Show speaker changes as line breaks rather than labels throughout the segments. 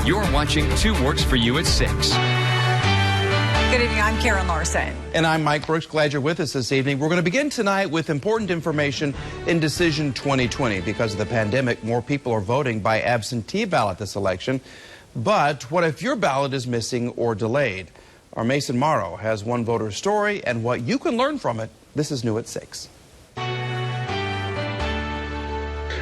You're watching 2 Works for You at 6.
Good evening, I'm Karen Larson.
And I'm Mike Brooks. Glad you're with us this evening. We're going to begin tonight with important information in Decision 2020. Because of the pandemic, more people are voting by absentee ballot this election. But what if your ballot is missing or delayed? Our Mason Morrow has one voter's story and what you can learn from it. This is new at 6.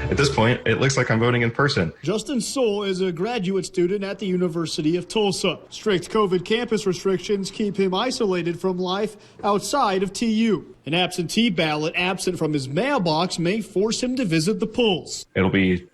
At this point, it looks like I'm voting in person.
Justin Soul is a graduate student at the University of Tulsa. Strict COVID campus restrictions keep him isolated from life outside of TU. An absentee ballot absent from his mailbox may force him to visit the polls.
It'll be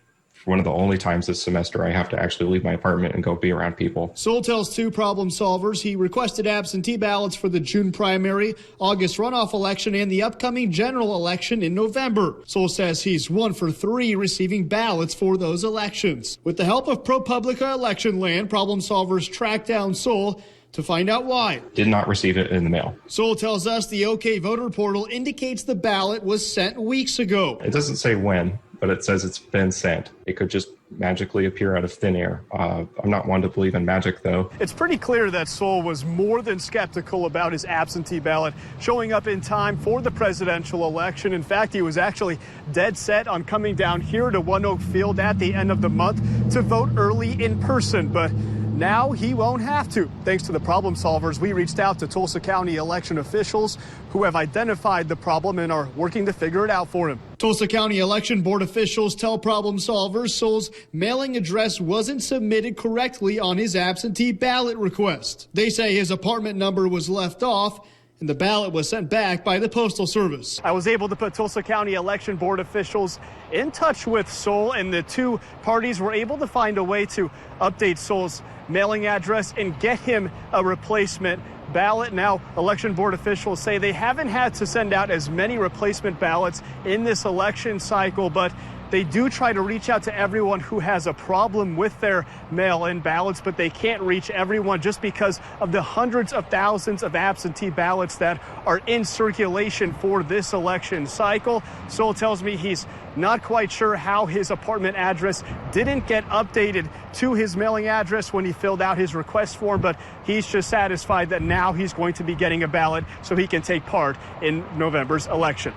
one of the only times this semester I have to actually leave my apartment and go be around people.
Soul tells 2 Problem Solvers he requested absentee ballots for the June primary, August runoff election, and the upcoming general election in November. Soul says he's 1 for 3 receiving ballots for those elections. With the help of ProPublica Election Land, Problem Solvers tracked down Soul to find out why.
Did not receive it in the mail.
Soul tells us the OK Voter portal indicates the ballot was sent weeks ago.
It doesn't say when, but it says it's been sent. It could just magically appear out of thin air. I'm not one to believe in magic, though.
It's pretty clear that Soul was more than skeptical about his absentee ballot showing up in time for the presidential election. In fact, he was actually dead set on coming down here to One Oak Field at the end of the month to vote early in person. But now he won't have to. Thanks to the Problem Solvers, we reached out to Tulsa County election officials who have identified the problem and are working to figure it out for him. Tulsa County Election Board officials tell Problem Solvers Soul's mailing address wasn't submitted correctly on his absentee ballot request. They say his apartment number was left off and the ballot was sent back by the Postal Service. I was able to put Tulsa County Election Board officials in touch with Soul, and the 2 parties were able to find a way to update Soul's mailing address and get him a replacement ballot. Now, election board officials say they haven't had to send out as many replacement ballots in this election cycle, but they do try to reach out to everyone who has a problem with their mail-in ballots, but they can't reach everyone just because of the hundreds of thousands of absentee ballots that are in circulation for this election cycle. Soul tells me he's not quite sure how his apartment address didn't get updated to his mailing address when he filled out his request form, but he's just satisfied that now he's going to be getting a ballot so he can take part in November's election.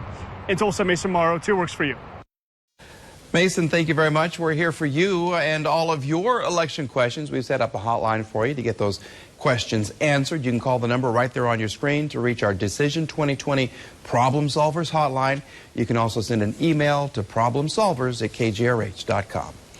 In Tulsa, Mason Morrow, 2 Works for You.
Mason, thank you very much. We're here for you and all of your election questions. We've set up a hotline for you to get those questions answered. You can call the number right there on your screen to reach our Decision 2020 Problem Solvers hotline. You can also send an email to problemsolvers@kgrh.com.